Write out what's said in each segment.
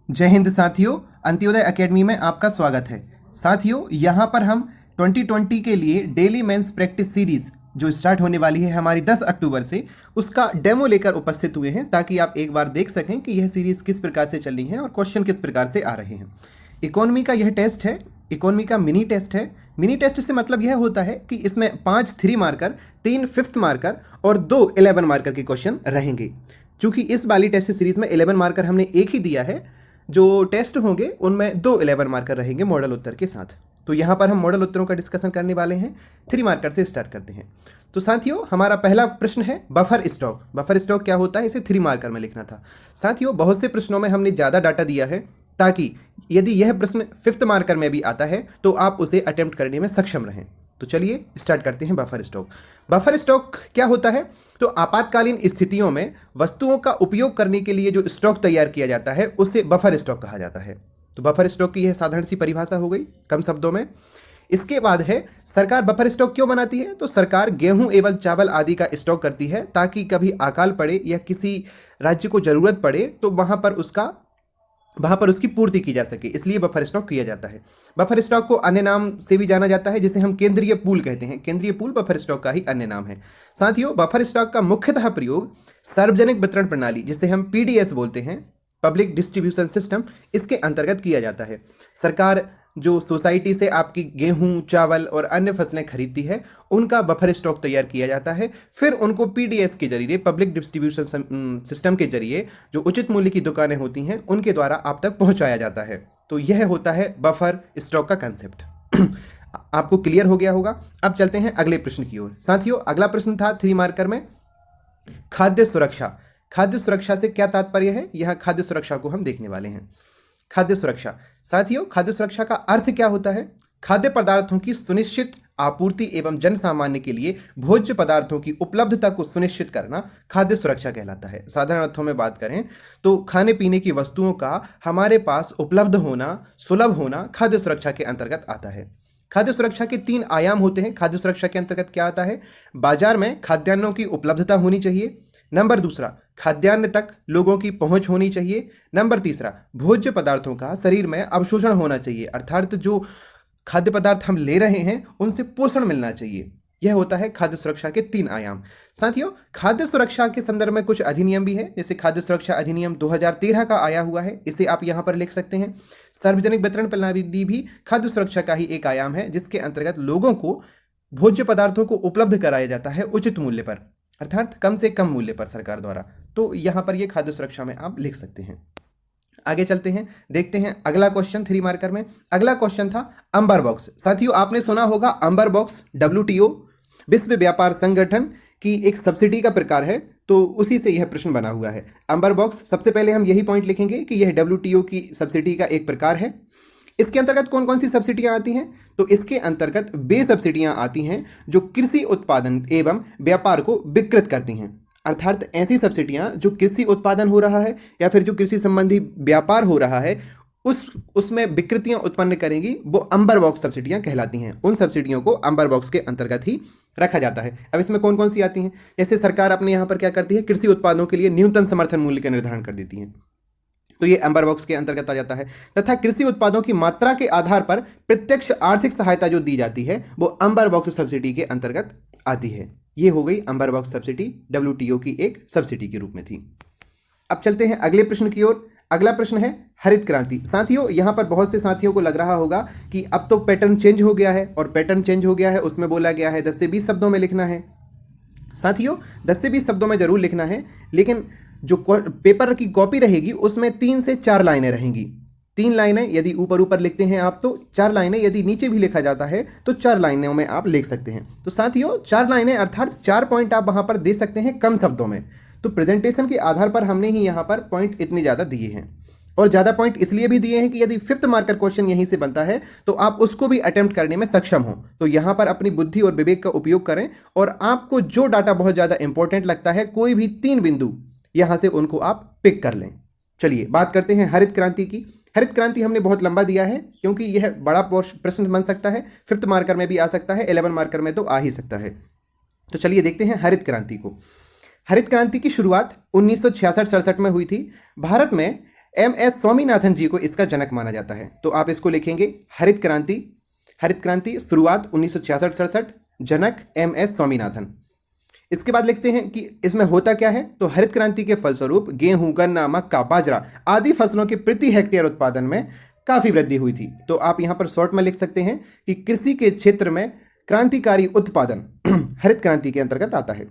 जय हिंद साथियों, अंत्योदय एकेडमी में आपका स्वागत है। साथियों, यहाँ पर हम 2020 के लिए डेली मेंस प्रैक्टिस सीरीज जो स्टार्ट होने वाली है हमारी 10 अक्टूबर से, उसका डेमो लेकर उपस्थित हुए हैं ताकि आप एक बार देख सकें कि यह सीरीज किस प्रकार से चल रही है और क्वेश्चन किस प्रकार से आ रहे हैं। इकोनॉमी का यह टेस्ट है, इकोनॉमी का मिनी टेस्ट है। मिनी टेस्ट से मतलब यह होता है कि इसमें 5 3 मार्कर, 3 5th मार्कर और 2 11 मार्कर के क्वेश्चन रहेंगे। चूंकि इस वाली टेस्ट सीरीज में 11 मार्कर हमने एक ही दिया है, जो टेस्ट होंगे उनमें 2 11 मार्कर रहेंगे मॉडल उत्तर के साथ। तो यहाँ पर हम मॉडल उत्तरों का डिस्कशन करने वाले हैं। 3 मार्कर से स्टार्ट करते हैं। तो साथियों, हमारा पहला प्रश्न है बफर स्टॉक। बफर स्टॉक क्या होता है, इसे 3 मार्कर में लिखना था। साथियों, बहुत से प्रश्नों में हमने ज़्यादा डाटा दिया है ताकि यदि यह प्रश्न 5th मार्कर में भी आता है तो आप उसे अटेम्प्ट करने में सक्षम रहें। तो चलिए स्टार्ट करते हैं बफर स्टॉक। बफर स्टॉक क्या होता है? तो आपातकालीन स्थितियों में वस्तुओं का उपयोग करने के लिए जो स्टॉक तैयार किया जाता है उसे बफर स्टॉक कहा जाता है। तो बफर स्टॉक की यह साधारण सी परिभाषा हो गई कम शब्दों में। इसके बाद है सरकार बफर स्टॉक क्यों बनाती है? तो सरकार गेहूं एवं चावल आदि का स्टॉक करती है ताकि कभी अकाल पड़े या किसी राज्य को जरूरत पड़े तो वहां पर उसकी पूर्ति की जा सके, इसलिए बफर स्टॉक किया जाता है। बफर स्टॉक को अन्य नाम से भी जाना जाता है जिसे हम केंद्रीय पूल कहते हैं। केंद्रीय पूल बफर स्टॉक का ही अन्य नाम है। साथियों, बफर स्टॉक का मुख्यतः प्रयोग सार्वजनिक वितरण प्रणाली, जिसे हम पीडीएस बोलते हैं, पब्लिक डिस्ट्रीब्यूशन सिस्टम, इसके अंतर्गत किया जाता है। सरकार जो सोसाइटी से आपकी गेहूं, चावल और अन्य फसलें खरीदती है, उनका बफर स्टॉक तैयार किया जाता है। फिर उनको पीडीएस के जरिए, पब्लिक डिस्ट्रीब्यूशन सिस्टम के जरिए, जो उचित मूल्य की दुकानें होती हैं उनके द्वारा आप तक पहुंचाया जाता है। तो यह होता है बफर स्टॉक का कंसेप्ट। आपको क्लियर हो गया होगा। अब चलते हैं अगले प्रश्न की ओर। साथियों, अगला प्रश्न था 3 मार्कर में खाद्य सुरक्षा। खाद्य सुरक्षा से क्या तात्पर्य है, यह खाद्य सुरक्षा को हम देखने वाले हैं। खाद्य सुरक्षा, साथियों, खाद्य सुरक्षा का अर्थ क्या होता है? खाद्य पदार्थों की सुनिश्चित आपूर्ति एवं जन सामान्य के लिए भोज्य पदार्थों की उपलब्धता को सुनिश्चित करना खाद्य सुरक्षा कहलाता है। साधारण अर्थों में बात करें तो खाने पीने की वस्तुओं का हमारे पास उपलब्ध होना, सुलभ होना खाद्य सुरक्षा के अंतर्गत आता है। खाद्य सुरक्षा के 3 आयाम होते हैं। खाद्य सुरक्षा के अंतर्गत क्या आता है? बाजार में खाद्यान्नों की उपलब्धता होनी चाहिए। नंबर दूसरा, खाद्यान्न तक लोगों की पहुंच होनी चाहिए। नंबर तीसरा, भोज्य पदार्थों का शरीर में अवशोषण होना चाहिए, अर्थात जो खाद्य पदार्थ हम ले रहे हैं उनसे पोषण मिलना चाहिए। यह होता है खाद्य सुरक्षा के 3 आयाम। साथियों, खाद्य सुरक्षा के संदर्भ में कुछ अधिनियम भी है, जैसे खाद्य सुरक्षा अधिनियम 2013 का आया हुआ है, इसे आप यहाँ पर लिख सकते हैं। सार्वजनिक वितरण प्रणाली भी खाद्य सुरक्षा का ही एक आयाम है, जिसके अंतर्गत लोगों को भोज्य पदार्थों को उपलब्ध कराया जाता है उचित मूल्य पर, अर्थात कम से कम मूल्य पर सरकार द्वारा। तो यहाँ पर ये खाद्य सुरक्षा में आप लिख सकते हैं। आगे चलते हैं, देखते हैं अगला क्वेश्चन 3 मार्कर में। अगला क्वेश्चन था अंबर बॉक्स। साथियों, आपने सुना होगा अंबर बॉक्स WTO, विश्व व्यापार संगठन की एक सब्सिडी का प्रकार है, तो उसी से यह प्रश्न बना हुआ है। अंबर बॉक्स, सबसे पहले हम यही पॉइंट लिखेंगे कि यह WTO की सब्सिडी का एक प्रकार है। इसके अंतर्गत कौन कौन सी सब्सिडियां आती हैं? तो इसके अंतर्गत वे सब्सिडियां आती हैं जो कृषि उत्पादन एवं व्यापार को विकृत करती हैं, अर्थात ऐसी सब्सिडियां जो कृषि उत्पादन हो रहा है या फिर जो कृषि संबंधी व्यापार हो रहा है उसमें विकृतियां उत्पन्न करेंगी, वो अंबर बॉक्स सब्सिडियां कहलाती हैं। उन सब्सिडियों को अंबर बॉक्स के अंतर्गत ही रखा जाता है। अब इसमें कौन कौन सी आती हैं? जैसे सरकार अपने यहाँ पर क्या करती है, कृषि उत्पादों के लिए न्यूनतम समर्थन मूल्य का निर्धारण कर देती है, तो ये अंबर बॉक्स के अंतर्गत आ जाता है। तथा कृषि उत्पादों की मात्रा के आधार पर प्रत्यक्ष आर्थिक सहायता जो दी जाती है वो अंबर बॉक्स सब्सिडी के अंतर्गत आती है। ये हो गई अंबर बॉक्स सब्सिडी, WTO की एक सब्सिडी के रूप में थी। अब चलते हैं अगले प्रश्न की ओर। अगला प्रश्न है हरित क्रांति। साथियों, यहाँ पर बहुत से साथियों को लग रहा होगा कि अब तो पैटर्न चेंज हो गया है, और पैटर्न चेंज हो गया है उसमें बोला गया है 10 से 20 शब्दों में लिखना है। साथियों, 10 से 20 शब्दों में जरूर लिखना है, लेकिन जो पेपर की कॉपी रहेगी उसमें 3 से 4 लाइनें रहेंगी। 3 लाइनें यदि ऊपर ऊपर लिखते हैं आप तो 4 लाइनें, यदि नीचे भी लिखा जाता है तो 4 लाइनों में आप लिख सकते हैं। तो साथियों, 4 लाइनें अर्थात 4 पॉइंट आप वहां पर दे सकते हैं कम शब्दों में। तो प्रेजेंटेशन के आधार पर हमने ही यहाँ पर पॉइंट इतने ज़्यादा दिए हैं, और ज़्यादा पॉइंट इसलिए भी दिए हैं कि यदि 5th मार्कर क्वेश्चन यहीं से बनता है तो आप उसको भी अटेम्प्ट करने में सक्षम हो। तो यहाँ पर अपनी बुद्धि और विवेक का उपयोग करें, और आपको जो डाटा बहुत ज़्यादा इंपॉर्टेंट लगता है, कोई भी 3 बिंदु यहाँ से उनको आप पिक कर लें। चलिए बात करते हैं हरित क्रांति की। हरित क्रांति हमने बहुत लंबा दिया है क्योंकि यह बड़ा प्रश्न बन सकता है, 5th मार्कर में भी आ सकता है, 11 मार्कर में तो आ ही सकता है। तो चलिए देखते हैं हरित क्रांति को। हरित क्रांति की शुरुआत 1966-67 में हुई थी। भारत में MS स्वामीनाथन जी को इसका जनक माना जाता है। तो आप इसको लिखेंगे हरित क्रांति शुरुआत 1966-67, जनक MS स्वामीनाथन। इसके बाद लिखते हैं कि इसमें होता क्या है। तो हरित क्रांति के फलस्वरूप गेहूं, गन्ना, मक्का, बाजरा आदि फसलों के प्रति हेक्टेयर उत्पादन में काफ़ी वृद्धि हुई थी। तो आप यहाँ पर शॉर्ट में लिख सकते हैं कि कृषि के क्षेत्र में क्रांतिकारी उत्पादन हरित क्रांति के अंतर्गत आता है।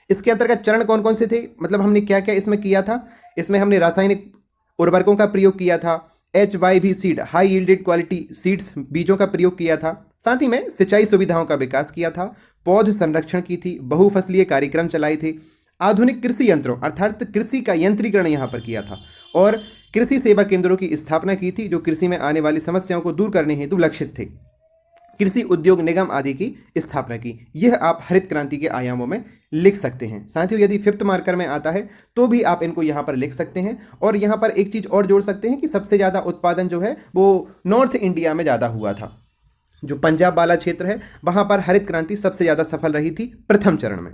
इसके अंतर्गत चरण कौन कौन से थे, मतलब हमने क्या क्या इसमें किया था। इसमें हमने रासायनिक उर्वरकों का प्रयोग किया था, HYV seed, high yielded quality seeds, बीजों का प्रयोग किया था। साथ ही में सिंचाई सुविधाओं का विकास किया था, पौध संरक्षण की थी, बहुफसलीय कार्यक्रम चलाए थे, आधुनिक कृषि यंत्रों अर्थात कृषि का यंत्रीकरण यहाँ पर किया था, और कृषि सेवा केंद्रों की स्थापना की थी जो कृषि में आने वाली समस्याओं को दूर करने हेतु लक्षित थे। कृषि उद्योग निगम आदि की स्थापना की। यह आप हरित क्रांति के आयामों में लिख सकते हैं। साथियों, यदि 5th मार्कर में आता है तो भी आप इनको यहाँ पर लिख सकते हैं। और यहाँ पर एक चीज़ और जोड़ सकते हैं कि सबसे ज़्यादा उत्पादन जो है वो नॉर्थ इंडिया में ज़्यादा हुआ था। जो पंजाब वाला क्षेत्र है वहाँ पर हरित क्रांति सबसे ज़्यादा सफल रही थी प्रथम चरण में।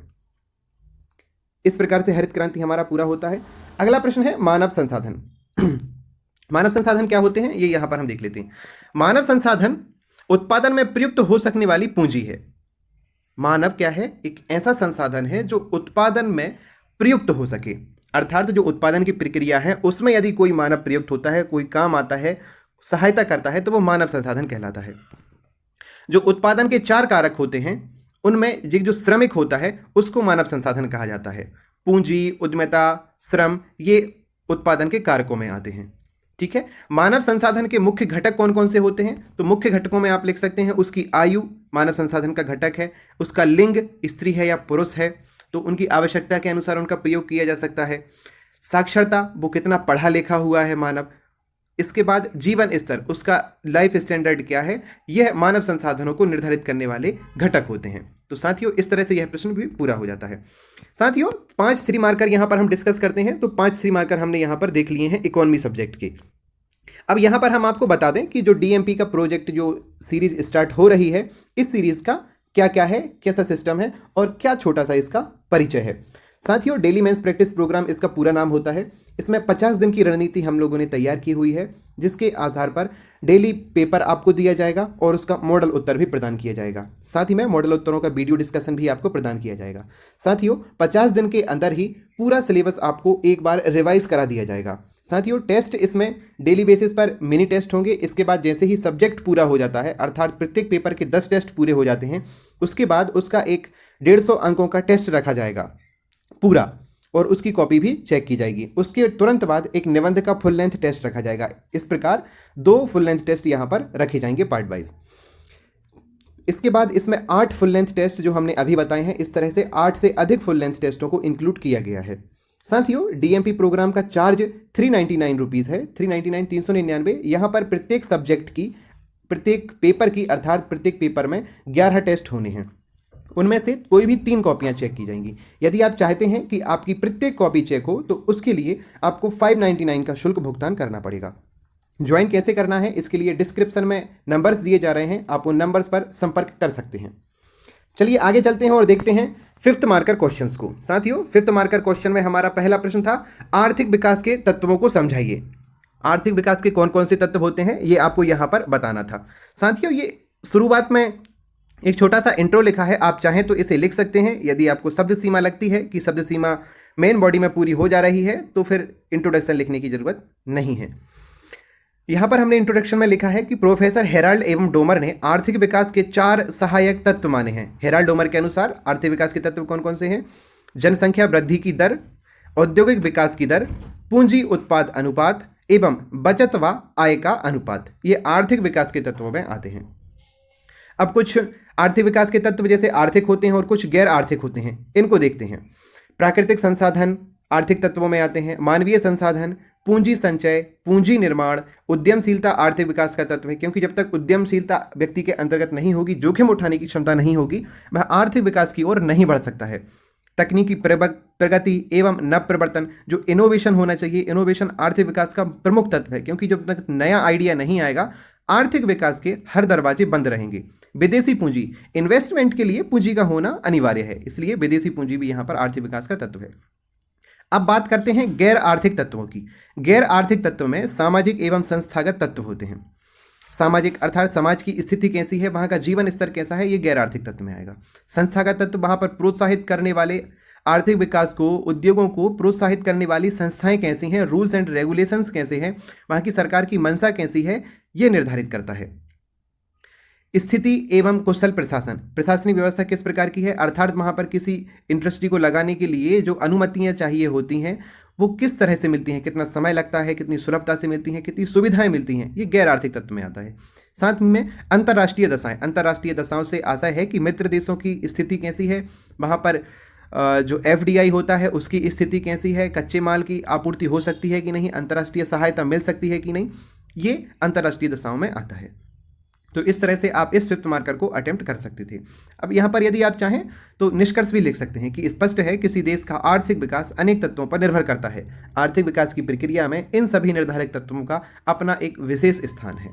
इस प्रकार से हरित क्रांति हमारा पूरा होता है। अगला प्रश्न है मानव संसाधन। मानव संसाधन क्या होते हैं ये यहाँ पर हम देख लेते हैं। मानव संसाधन उत्पादन में प्रयुक्त हो सकने वाली पूंजी है। मानव क्या है, एक ऐसा संसाधन है जो उत्पादन में प्रयुक्त हो सके, अर्थात जो उत्पादन की प्रक्रिया है उसमें यदि कोई मानव प्रयुक्त होता है, कोई काम आता है, सहायता करता है, तो वो मानव संसाधन कहलाता है। जो उत्पादन के 4 कारक होते हैं उनमें जो श्रमिक होता है उसको मानव संसाधन कहा जाता है। पूंजी, उद्यमिता, श्रम, ये उत्पादन के कारकों में आते हैं। ठीक है। मानव संसाधन के मुख्य घटक कौन कौन से होते हैं, तो मुख्य घटकों में आप लिख सकते हैं उसकी आयु मानव संसाधन का घटक है, उसका लिंग स्त्री है या पुरुष है तो उनकी आवश्यकता के अनुसार उनका प्रयोग किया जा सकता है, साक्षरता, वो कितना पढ़ा लिखा हुआ है मानव, इसके बाद जीवन स्तर, उसका लाइफ स्टैंडर्ड क्या है, यह मानव संसाधनों को निर्धारित करने वाले घटक होते हैं। तो साथियों इस तरह से यह प्रश्न भी पूरा हो जाता है। साथियों 5 3 मार्कर यहाँ पर हम डिस्कस करते हैं। तो 5 3 मार्कर हमने यहाँ पर देख लिए हैं इकोनॉमी सब्जेक्ट के। अब यहाँ पर हम आपको बता दें कि जो DMP का प्रोजेक्ट जो सीरीज स्टार्ट हो रही है, इस सीरीज का क्या क्या है, कैसा सिस्टम है और क्या छोटा सा इसका परिचय है। साथियों डेली मेंस प्रैक्टिस प्रोग्राम इसका पूरा नाम होता है। इसमें 50 दिन की रणनीति हम लोगों ने तैयार की हुई है, जिसके आधार पर डेली पेपर आपको दिया जाएगा और उसका मॉडल उत्तर भी प्रदान किया जाएगा। साथ ही में मॉडल उत्तरों का वीडियो डिस्कशन भी आपको प्रदान किया जाएगा। साथियों 50 दिन के अंदर ही पूरा सिलेबस आपको एक बार रिवाइज करा दिया जाएगा। साथियों टेस्ट इसमें डेली बेसिस पर मिनी टेस्ट होंगे। इसके बाद जैसे ही सब्जेक्ट पूरा हो जाता है, अर्थात प्रत्येक पेपर के 10 टेस्ट पूरे हो जाते हैं, उसके बाद उसका एक 150 अंकों का टेस्ट रखा जाएगा पूरा, और उसकी कॉपी भी चेक की जाएगी। उसके तुरंत बाद एक निबंध का फुल लेंथ टेस्ट रखा जाएगा। इस प्रकार 2 फुल लेंथ टेस्ट यहाँ पर रखे जाएंगे पार्ट वाइज। इसके बाद इसमें 8 फुल लेंथ टेस्ट जो हमने अभी बताए हैं, इस तरह से 8 से अधिक फुल लेंथ टेस्टों को इंक्लूड किया गया है। साथियों DMP प्रोग्राम का चार्ज 399 रुपीज़ है, 399 यहाँ पर प्रत्येक सब्जेक्ट की, प्रत्येक पेपर की, अर्थात प्रत्येक पेपर में 11 टेस्ट होने हैं। उनमें से कोई भी 3 कॉपियाँ चेक की जाएंगी। यदि आप चाहते हैं कि आपकी प्रत्येक कॉपी चेक हो तो उसके लिए आपको 599 का शुल्क भुगतान करना पड़ेगा। ज्वाइन कैसे करना है, इसके लिए डिस्क्रिप्शन में नंबर्स दिए जा रहे हैं, आप उन नंबर्स पर संपर्क कर सकते हैं। चलिए आगे चलते हैं और देखते हैं 5th मार्कर क्वेश्चंस को। साथियों 5th मार्कर क्वेश्चन में हमारा पहला प्रश्न था आर्थिक विकास के तत्वों को समझाइए। आर्थिक विकास के कौन कौन से तत्व होते हैं ये आपको यहाँ पर बताना था। साथियों ये शुरुआत में एक छोटा सा इंट्रो लिखा है, आप चाहें तो इसे लिख सकते हैं। यदि आपको शब्द सीमा लगती है कि शब्द सीमा मेन बॉडी में पूरी हो जा रही है तो फिर इंट्रोडक्शन लिखने की जरूरत नहीं है। यहाँ पर हमने इंट्रोडक्शन में लिखा है कि प्रोफेसर हेराल्ड एवं डोमर ने आर्थिक विकास के 4 सहायक तत्व माने हैं। हेराल्ड डोमर के अनुसार आर्थिक विकास के तत्व कौन कौन से हैं? जनसंख्या वृद्धि की दर, औद्योगिक विकास की दर, पूंजी उत्पाद अनुपात एवं बचत व आय का अनुपात, ये आर्थिक विकास के तत्वों में आते हैं। अब कुछ आर्थिक विकास के तत्व जैसे आर्थिक होते हैं और कुछ गैर आर्थिक होते हैं, इनको देखते हैं। प्राकृतिक संसाधन आर्थिक तत्वों में आते हैं। मानवीय संसाधन, पूंजी संचय, पूंजी निर्माण, उद्यमशीलता आर्थिक विकास का तत्व है, क्योंकि जब तक उद्यमशीलता व्यक्ति के अंतर्गत नहीं होगी, जोखिम उठाने की क्षमता नहीं होगी, वह आर्थिक विकास की ओर नहीं बढ़ सकता है। तकनीकी प्रगति एवं नवप्रवर्तन, जो इनोवेशन होना चाहिए, इनोवेशन आर्थिक विकास का प्रमुख तत्व है, क्योंकि जब तक नया आइडिया नहीं आएगा आर्थिक विकास के हर दरवाजे बंद रहेंगे। विदेशी पूंजी, इन्वेस्टमेंट के लिए पूंजी का होना अनिवार्य है, इसलिए विदेशी पूंजी भी यहाँ पर आर्थिक विकास का तत्व है। अब बात करते हैं गैर आर्थिक तत्वों की। गैर आर्थिक तत्व में सामाजिक एवं संस्थागत तत्व होते हैं। सामाजिक अर्थात समाज की स्थिति कैसी है, वहाँ का जीवन स्तर कैसा है, ये गैर आर्थिक तत्व में आएगा। संस्थागत तत्व वहाँ पर प्रोत्साहित करने वाले आर्थिक विकास को, उद्योगों को प्रोत्साहित करने वाली संस्थाएं कैसी हैं, रूल्स एंड रेगुलेशंस कैसे हैं, वहाँ की सरकार की मंशा कैसी है, ये निर्धारित करता है। स्थिति एवं कुशल प्रशासन, प्रशासनिक व्यवस्था किस प्रकार की है, अर्थात वहाँ पर किसी इंडस्ट्री को लगाने के लिए जो अनुमतियाँ चाहिए होती हैं वो किस तरह से मिलती हैं, कितना समय लगता है, कितनी सुलभता से मिलती हैं, कितनी सुविधाएं मिलती हैं, ये गैर आर्थिक तत्व में आता है। साथ में अंतर्राष्ट्रीय दशाएं, अंतर्राष्ट्रीय दशाओं से आशा है कि मित्र देशों की स्थिति कैसी है, वहाँ पर जो FDI होता है उसकी स्थिति कैसी है, कच्चे माल की आपूर्ति हो सकती है कि नहीं, अंतर्राष्ट्रीय सहायता मिल सकती है कि नहीं, ये अंतर्राष्ट्रीय दशाओं में आता है। तो इस तरह से आप इस फिफ्थ मार्कर को अटेम्प्ट कर सकते थे। अब यहाँ पर यदि आप चाहें तो निष्कर्ष भी लिख सकते हैं कि स्पष्ट है किसी देश का आर्थिक विकास अनेक तत्वों पर निर्भर करता है। आर्थिक विकास की प्रक्रिया में इन सभी निर्धारक तत्वों का अपना एक विशेष स्थान है।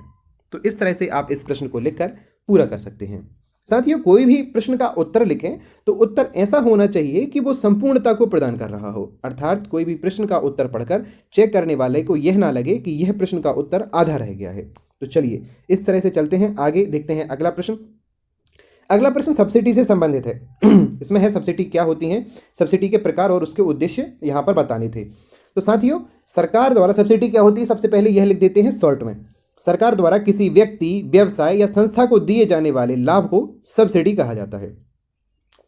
तो इस तरह से आप इस प्रश्न को लिखकर पूरा कर सकते हैं। साथियों, कोई भी प्रश्न का उत्तर लिखें तो उत्तर ऐसा होना चाहिए कि वो संपूर्णता को प्रदान कर रहा हो, अर्थात कोई भी प्रश्न का उत्तर पढ़कर चेक करने वाले को यह ना लगे कि यह प्रश्न का उत्तर आधा रह गया है। तो चलिए इस तरह से चलते हैं आगे, देखते हैं अगला प्रश्न। अगला प्रश्न सब्सिडी से संबंधित है। इसमें है सब्सिडी क्या होती हैं, सब्सिडी के प्रकार और उसके उद्देश्य यहाँ पर बताने थे। तो साथियों, सरकार द्वारा सब्सिडी क्या होती है, सबसे पहले यह लिख देते हैं शॉर्ट में। सरकार द्वारा किसी व्यक्ति, व्यवसाय या संस्था को दिए जाने वाले लाभ को सब्सिडी कहा जाता है।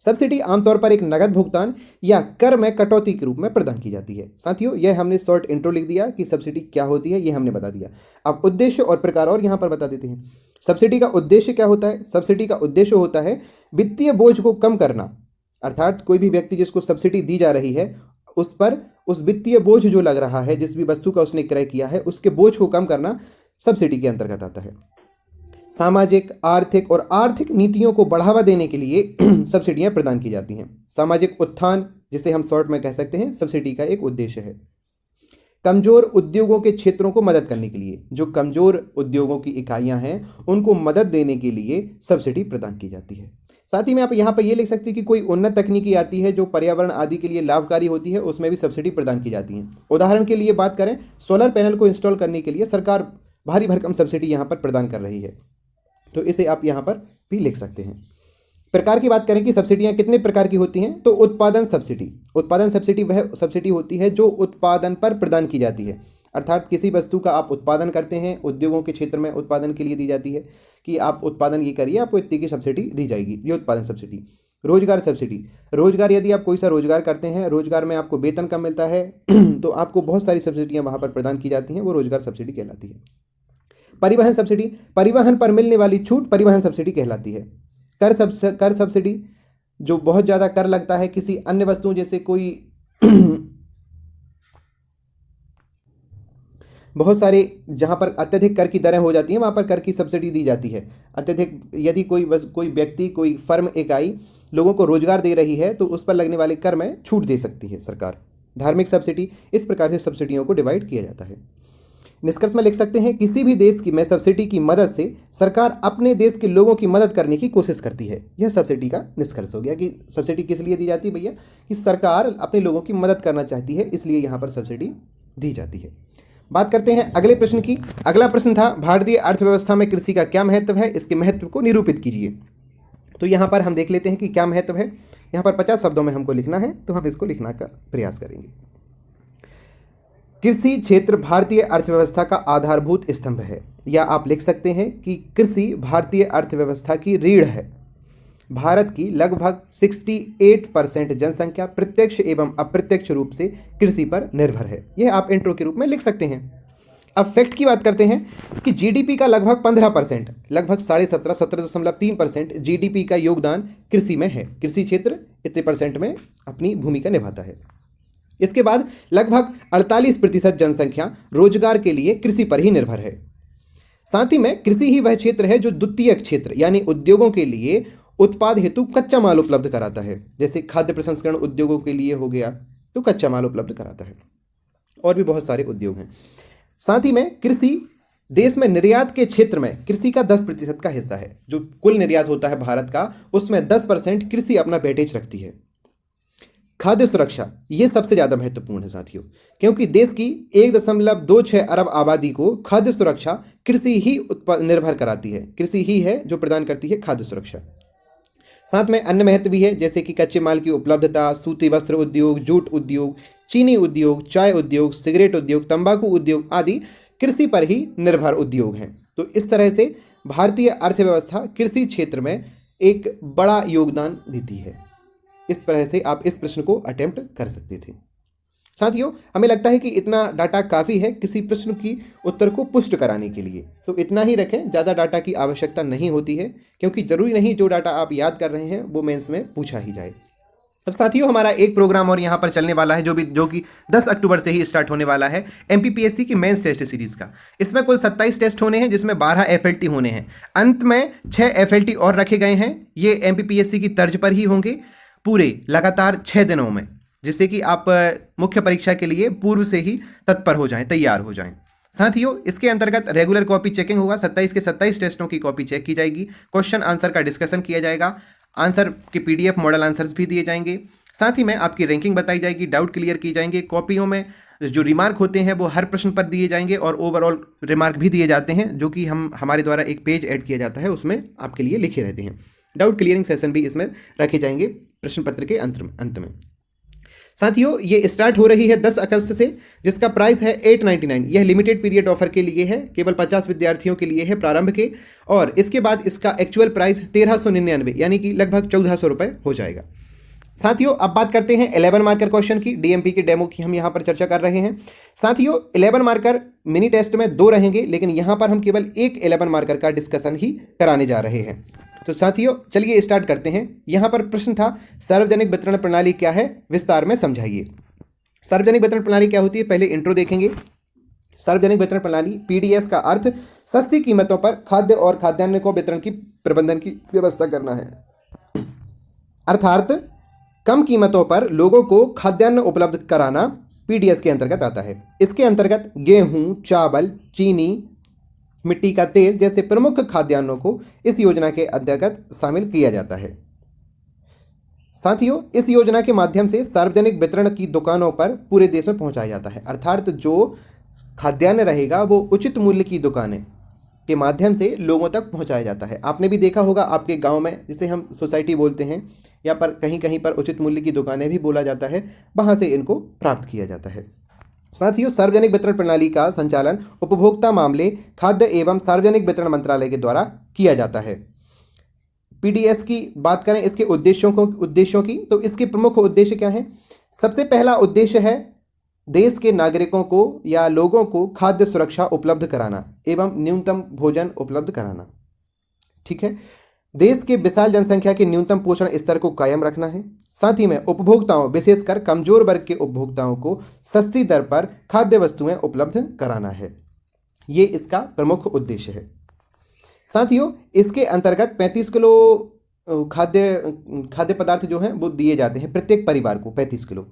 सब्सिडी आमतौर पर एक नगद भुगतान या कर में कटौती के रूप में प्रदान की जाती है। साथियों, यह हमने शॉर्ट इंट्रो लिख दिया कि सब्सिडी क्या होती है, यह हमने बता दिया। अब उद्देश्य और प्रकार और यहाँ पर बता देते हैं। सब्सिडी का उद्देश्य क्या होता है, सब्सिडी का उद्देश्य होता है वित्तीय बोझ को कम करना, अर्थात कोई भी व्यक्ति जिसको सब्सिडी दी जा रही है उस पर उस वित्तीय बोझ जो लग रहा है, जिस भी वस्तु का उसने क्रय किया है उसके बोझ को कम करना सब्सिडी के अंतर्गत आता है। सामाजिक, आर्थिक और आर्थिक नीतियों को बढ़ावा देने के लिए सब्सिडियां प्रदान की जाती हैं। सामाजिक उत्थान, जिसे हम शॉर्ट में कह सकते हैं, सब्सिडी का एक उद्देश्य है। कमजोर उद्योगों के क्षेत्रों को मदद करने के लिए, जो कमजोर उद्योगों की इकाइयां हैं उनको मदद देने के लिए सब्सिडी प्रदान की जाती है। साथ ही में आप यहाँ पर ये लिख सकते हैं कि कोई उन्नत तकनीकी आती है जो पर्यावरण आदि के लिए लाभकारी होती है, उसमें भी सब्सिडी प्रदान की जाती है। उदाहरण के लिए बात करें, सोलर पैनल को इंस्टॉल करने के लिए सरकार भारी भरकम सब्सिडी यहाँ पर प्रदान कर रही है, तो इसे आप यहाँ पर भी लिख सकते हैं। प्रकार की बात करें कि सब्सिडियाँ कितने प्रकार की होती हैं, तो उत्पादन सब्सिडी, उत्पादन सब्सिडी वह सब्सिडी होती है जो उत्पादन पर प्रदान की जाती है, अर्थात किसी वस्तु का आप उत्पादन करते हैं, उद्योगों के क्षेत्र में उत्पादन के लिए दी जाती है कि आप उत्पादन ये करिए, आपको इतनी की सब्सिडी दी जाएगी, ये उत्पादन सब्सिडी। रोजगार सब्सिडी, रोजगार यदि आप कोई सा रोजगार करते हैं, रोजगार में आपको वेतन कम मिलता है तो आपको बहुत सारी सब्सिडियाँ वहाँ पर प्रदान की जाती हैं, वो रोजगार सब्सिडी कहलाती है। परिवहन सब्सिडी, परिवहन पर मिलने वाली छूट परिवहन सब्सिडी कहलाती है। कर सब्सिडी, जो बहुत ज़्यादा कर लगता है किसी अन्य वस्तुओं, जैसे कोई बहुत सारे जहाँ पर अत्यधिक कर की दरें हो जाती हैं वहाँ पर कर की सब्सिडी दी जाती है। अत्यधिक यदि कोई व्यक्ति, कोई फर्म, इकाई लोगों को रोजगार दे रही है तो उस पर लगने वाले कर में छूट दे सकती है सरकार। धार्मिक सब्सिडी, इस प्रकार से सब्सिडियों को डिवाइड किया जाता है। निष्कर्ष में लिख सकते हैं, किसी भी देश की में सब्सिडी की मदद से सरकार अपने देश के लोगों की मदद करने की कोशिश करती है। यह सब्सिडी का निष्कर्ष हो गया कि सब्सिडी किस लिए दी जाती है भैया, कि सरकार अपने लोगों की मदद करना चाहती है, इसलिए यहाँ पर सब्सिडी दी जाती है। बात करते हैं अगले प्रश्न की। अगला प्रश्न था, भारतीय अर्थव्यवस्था में कृषि का क्या महत्व है, इसके महत्व को निरूपित कीजिए। तो यहाँ पर हम देख लेते हैं कि क्या महत्व है। यहाँ पर 50 शब्दों में हमको लिखना है, तो हम इसको लिखना का प्रयास करेंगे। कृषि क्षेत्र भारतीय अर्थव्यवस्था का आधारभूत स्तंभ है, या आप लिख सकते हैं कि कृषि भारतीय अर्थव्यवस्था की रीढ़ है। भारत की लगभग 68% जनसंख्या प्रत्यक्ष एवं अप्रत्यक्ष रूप से कृषि पर निर्भर है। यह आप इंट्रो के रूप में लिख सकते हैं। अब फैक्ट की बात करते हैं कि जीडीपी का लगभग 15%, लगभग 17.3% जीडीपी का योगदान कृषि में है। कृषि क्षेत्र इतने परसेंट में अपनी भूमिका निभाता है। इसके बाद लगभग 48% जनसंख्या रोजगार के लिए कृषि पर ही निर्भर है। साथ ही में कृषि ही वह क्षेत्र है जो द्वितीयक क्षेत्र यानी उद्योगों के लिए उत्पाद हेतु कच्चा माल उपलब्ध कराता है। जैसे खाद्य प्रसंस्करण उद्योगों के लिए हो गया तो कच्चा माल उपलब्ध कराता है, और भी बहुत सारे उद्योग हैं। साथ ही में कृषि देश में निर्यात के क्षेत्र में कृषि का 10% का हिस्सा है। जो कुल निर्यात होता है भारत का, उसमें 10% कृषि अपना वेटेज रखती है। खाद्य सुरक्षा ये सबसे ज़्यादा महत्वपूर्ण है साथियों, क्योंकि देश की 1.26 अरब आबादी को खाद्य सुरक्षा कृषि ही निर्भर कराती है। कृषि ही है जो प्रदान करती है खाद्य सुरक्षा। साथ में अन्य महत्व भी है, जैसे कि कच्चे माल की उपलब्धता, सूती वस्त्र उद्योग, जूट उद्योग, चीनी उद्योग, चाय उद्योग, सिगरेट उद्योग, तंबाकू उद्योग आदि कृषि पर ही निर्भर उद्योग हैं। तो इस तरह से भारतीय अर्थव्यवस्था कृषि क्षेत्र में एक बड़ा योगदान देती है। इस तरह से आप इस प्रश्न को अटेम्प्ट कर सकते थे। साथियों, हमें लगता है कि इतना डाटा काफ़ी है किसी प्रश्न की उत्तर को पुष्ट कराने के लिए, तो इतना ही रखें, ज़्यादा डाटा की आवश्यकता नहीं होती है, क्योंकि ज़रूरी नहीं जो डाटा आप याद कर रहे हैं वो मेंस में पूछा ही जाए। अब साथियों, हमारा एक प्रोग्राम और यहाँ पर चलने वाला है जो कि 10 अक्टूबर से ही स्टार्ट होने वाला है, एमपीपीएससी की मेंस टेस्ट सीरीज़ का। इसमें कुल 27 टेस्ट होने हैं, जिसमें 12 एफएलटी होने हैं। अंत में 6 एफएलटी और रखे गए हैं। ये एमपीपीएससी की तर्ज पर ही होंगे पूरे लगातार 6 दिनों में, जिससे कि आप मुख्य परीक्षा के लिए पूर्व से ही तत्पर हो जाएं, तैयार हो जाएं। साथियों, इसके अंतर्गत रेगुलर कॉपी चेकिंग होगा। 27 के 27 टेस्टों की कॉपी चेक की जाएगी। क्वेश्चन आंसर का डिस्कशन किया जाएगा। आंसर के पीडीएफ मॉडल आंसर्स भी दिए जाएंगे। साथ ही में आपकी रैंकिंग बताई जाएगी, डाउट क्लियर की जाएंगे। कॉपियों में जो रिमार्क होते हैं वो हर प्रश्न पर दिए जाएंगे और ओवरऑल रिमार्क भी दिए जाते हैं, जो कि हमारे द्वारा एक पेज ऐड किया जाता है, उसमें आपके लिए लिखे रहते हैं। डाउट क्लियरिंग सेशन भी इसमें रखे जाएंगे प्रश्न पत्र के अंत में। साथियों, ये स्टार्ट हो रही है 10 अगस्त से, जिसका प्राइस है 899। यह लिमिटेड पीरियड ऑफर के लिए है, केवल 50 विद्यार्थियों के लिए है प्रारंभ के, और इसके बाद इसका एक्चुअल प्राइस 1399 यानी कि लगभग 1400 रुपये हो जाएगा। साथियों, अब बात करते हैं 11 मार्कर क्वेश्चन की। डीएमपी के डेमो की हम यहाँ पर चर्चा कर रहे हैं। साथियों, 11 मार्कर मिनी टेस्ट में 2 रहेंगे, लेकिन यहाँ पर हम केवल एक 11 मार्कर का डिस्कशन ही कराने जा रहे हैं। तो साथियों, चलिए स्टार्ट करते हैं। यहाँ पर प्रश्न था, सार्वजनिक वितरण प्रणाली क्या है, विस्तार में समझाइए। सार्वजनिक वितरण प्रणाली क्या होती है, पहले इंट्रो देखेंगे। सार्वजनिक वितरण प्रणाली पीडीएस का अर्थ सस्ती कीमतों पर खाद्य और खाद्यान्न को वितरण की प्रबंधन की व्यवस्था करना है। अर्थात कम कीमतों पर लोगों को खाद्यान्न उपलब्ध कराना पीडीएस के अंतर्गत आता है। इसके अंतर्गत गेहूं, चावल, चीनी, मिट्टी का तेल जैसे प्रमुख खाद्यान्नों को इस योजना के अंतर्गत शामिल किया जाता है। साथियों, इस योजना के माध्यम से सार्वजनिक वितरण की दुकानों पर पूरे देश में पहुंचाया जाता है। अर्थात जो खाद्यान्न रहेगा वो उचित मूल्य की दुकानें के माध्यम से लोगों तक पहुंचाया जाता है। आपने भी देखा होगा आपके गांव में, जिसे हम सोसाइटी बोलते हैं, या पर कहीं कहीं पर उचित मूल्य की दुकानें भी बोला जाता है, वहां से इनको प्राप्त किया जाता है। साथियों, सार्वजनिक वितरण प्रणाली का संचालन उपभोक्ता मामले, खाद्य एवं सार्वजनिक वितरण मंत्रालय के द्वारा किया जाता है। पीडीएस की बात करें इसके उद्देश्यों की, तो इसके प्रमुख उद्देश्य क्या हैं? सबसे पहला उद्देश्य है देश के नागरिकों को या लोगों को खाद्य सुरक्षा उपलब्ध कराना एवं न्यूनतम भोजन उपलब्ध कराना। ठीक है, देश के विशाल जनसंख्या के न्यूनतम पोषण स्तर को कायम रखना है। साथ ही में उपभोक्ताओं, विशेषकर कमजोर वर्ग के उपभोक्ताओं को सस्ती दर पर खाद्य वस्तुएं उपलब्ध कराना है। ये इसका प्रमुख उद्देश्य है। साथियों, इसके अंतर्गत 35 किलो खाद्य पदार्थ जो हैं वो दिए जाते हैं प्रत्येक परिवार को, 35 किलो।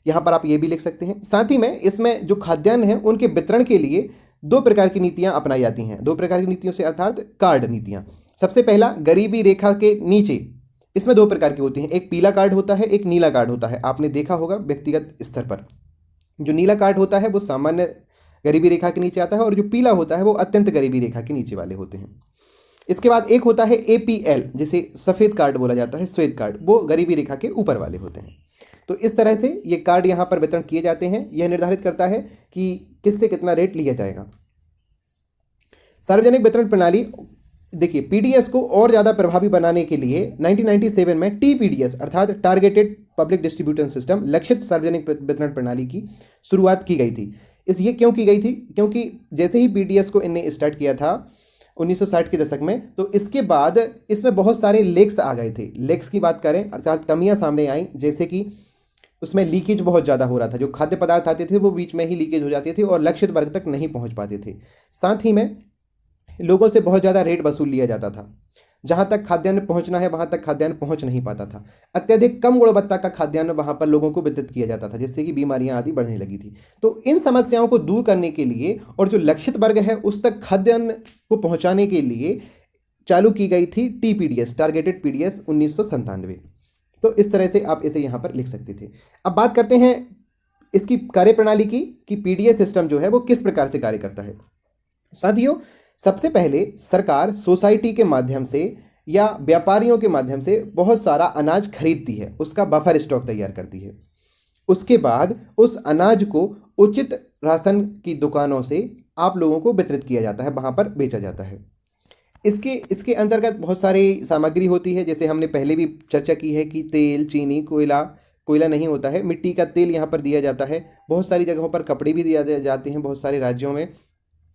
यहाँ पर आप ये भी लिख सकते हैं। साथ ही में इसमें जो खाद्यान्न हैं उनके वितरण के लिए 2 प्रकार की नीतियाँ अपनाई जाती हैं। 2 प्रकार की नीतियों से अर्थात कार्ड नीतियाँ। सबसे पहला, गरीबी रेखा के नीचे, इसमें 2 प्रकार की होती हैं, एक पीला कार्ड होता है, एक नीला कार्ड होता है। आपने देखा होगा व्यक्तिगत स्तर पर, जो नीला कार्ड होता है वो सामान्य गरीबी रेखा के नीचे आता है, और जो पीला होता है वो अत्यंत गरीबी रेखा के नीचे वाले होते हैं। इसके बाद एक होता है एपीएल, जिसे सफ़ेद कार्ड बोला जाता है, श्वेत कार्ड, वो गरीबी रेखा के ऊपर वाले होते हैं। तो इस तरह से ये कार्ड यहाँ पर वितरण किए जाते हैं। यह निर्धारित करता है कि किससे कितना रेट लिया जाएगा। सार्वजनिक वितरण प्रणाली, देखिए, पीडीएस को और ज़्यादा प्रभावी बनाने के लिए 1997 में टीपीडीएस अर्थात टारगेटेड पब्लिक डिस्ट्रीब्यूशन सिस्टम, लक्षित सार्वजनिक वितरण प्रणाली की शुरुआत की गई थी। ये क्यों की गई थी? क्योंकि जैसे ही पीडीएस को इनने स्टार्ट किया था 1960 के दशक में, तो इसके बाद इसमें बहुत सारे लेक्स आ गए थे। लेक्स की बात करें अर्थात कमियां सामने आई, जैसे कि उसमें लीकेज बहुत ज़्यादा हो रहा था। जो खाद्य पदार्थ आते थे वो बीच में ही लीकेज हो जाते थे और लक्षित वर्ग तक नहीं पहुंच पाते थे। साथ ही में लोगों से बहुत ज़्यादा रेट वसूल लिया जाता था। जहां तक खाद्यान्न पहुंचना है वहां तक खाद्यान्न पहुंच नहीं पाता था। अत्यधिक कम गुणवत्ता का खाद्यान्न वहां पर लोगों को वितरित किया जाता था, जिससे कि बीमारियां आदि बढ़ने लगी थी। तो इन समस्याओं को दूर करने के लिए और जो लक्षित वर्ग है उस तक खाद्यान्न को पहुंचाने के लिए चालू की गई थी टीपीडीएस, टारगेटेड पीडीएस 1997। तो इस तरह से आप इसे यहाँ पर लिख सकते थे। अब बात करते हैं इसकी कार्यप्रणाली की कि पीडीएस सिस्टम जो है वो किस प्रकार से कार्य करता है। साथियों, सबसे पहले सरकार सोसाइटी के माध्यम से या व्यापारियों के माध्यम से बहुत सारा अनाज खरीदती है, उसका बफर स्टॉक तैयार करती है। उसके बाद उस अनाज को उचित राशन की दुकानों से आप लोगों को वितरित किया जाता है, वहाँ पर बेचा जाता है। इसके अंतर्गत बहुत सारी सामग्री होती है, जैसे हमने पहले भी चर्चा की है कि तेल, चीनी, कोयला नहीं होता है, मिट्टी का तेल यहाँ पर दिया जाता है। बहुत सारी जगहों पर कपड़े भी दिए जाते हैं, बहुत सारे राज्यों में।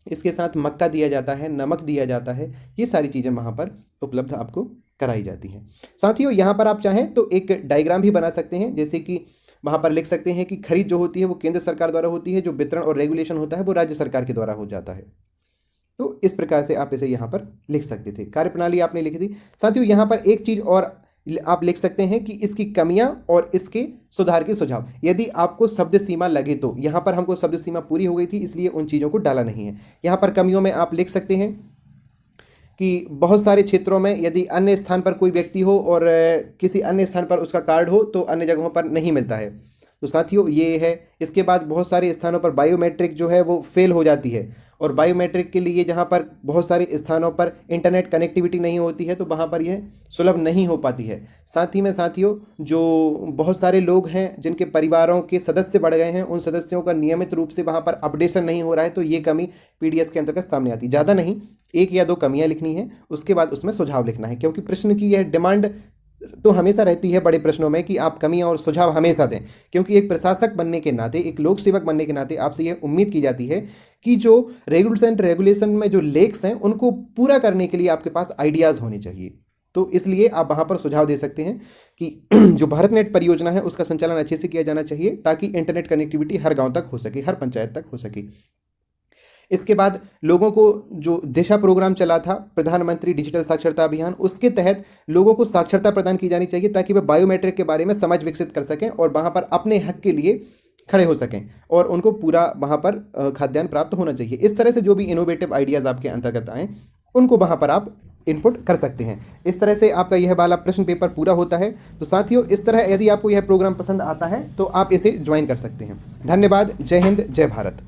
इसके साथ मक्का दिया जाता है, नमक दिया जाता है। ये सारी चीज़ें वहाँ पर उपलब्ध आपको कराई जाती हैं। साथियों, यहाँ पर आप चाहें तो एक डायग्राम भी बना सकते हैं, जैसे कि वहाँ पर लिख सकते हैं कि खरीद जो होती है वो केंद्र सरकार द्वारा होती है, जो वितरण और रेगुलेशन होता है वो राज्य सरकार के द्वारा हो जाता है। तो इस प्रकार से आप इसे यहाँ पर लिख सकते थे। कार्यप्रणाली आपने लिख दी। साथियों, यहाँ पर एक चीज़ और आप लिख सकते हैं कि इसकी कमियां और इसके सुधार के सुझाव। यदि आपको शब्द सीमा लगे तो यहाँ पर हमको शब्द सीमा पूरी हो गई थी, इसलिए उन चीज़ों को डाला नहीं है। यहाँ पर कमियों में आप लिख सकते हैं कि बहुत सारे क्षेत्रों में यदि अन्य स्थान पर कोई व्यक्ति हो और किसी अन्य स्थान पर उसका कार्ड हो तो अन्य जगहों पर नहीं मिलता है। तो साथियों, ये है। इसके बाद बहुत सारे स्थानों पर बायोमेट्रिक जो है वो फेल हो जाती है, और बायोमेट्रिक के लिए जहाँ पर बहुत सारे स्थानों पर इंटरनेट कनेक्टिविटी नहीं होती है तो वहाँ पर यह सुलभ नहीं हो पाती है। साथ ही में साथियों, जो बहुत सारे लोग हैं जिनके परिवारों के सदस्य बढ़ गए हैं, उन सदस्यों का नियमित रूप से वहाँ पर अपडेशन नहीं हो रहा है, तो ये कमी पीडीएस के अंतर्गत सामने आती है। ज़्यादा नहीं, 1 या 2 कमियाँ लिखनी है, उसके बाद उसमें सुझाव लिखना है, क्योंकि प्रश्न की यह डिमांड तो हमेशा रहती है बड़े प्रश्नों में कि आप कमियां और सुझाव हमेशा दें, क्योंकि एक प्रशासक बनने के नाते, एक लोक सेवक बनने के नाते आपसे यह उम्मीद की जाती है कि जो रूल्स एंड रेगुलेशन में जो लेक्स हैं उनको पूरा करने के लिए आपके पास आइडियाज़ होने चाहिए। तो इसलिए आप वहाँ पर सुझाव दे सकते हैं कि जो भारत नेट परियोजना है उसका संचालन अच्छे से किया जाना चाहिए, ताकि इंटरनेट कनेक्टिविटी हर गाँव तक हो सके, हर पंचायत तक हो सके। इसके बाद लोगों को जो दिशा प्रोग्राम चला था, प्रधानमंत्री डिजिटल साक्षरता अभियान, उसके तहत लोगों को साक्षरता प्रदान की जानी चाहिए, ताकि वे बायोमेट्रिक के बारे में समझ विकसित कर सकें और वहाँ पर अपने हक के लिए खड़े हो सकें, और उनको पूरा वहाँ पर खाद्यान्न प्राप्त होना चाहिए। इस तरह से जो भी इनोवेटिव आइडियाज़ आपके अंतर्गत आएँ उनको वहाँ पर आप इनपुट कर सकते हैं। इस तरह से आपका यह वाला प्रश्न पेपर पूरा होता है। तो साथियों, इस तरह यदि आपको यह प्रोग्राम पसंद आता है तो आप इसे ज्वाइन कर सकते हैं। धन्यवाद। जय हिंद, जय भारत।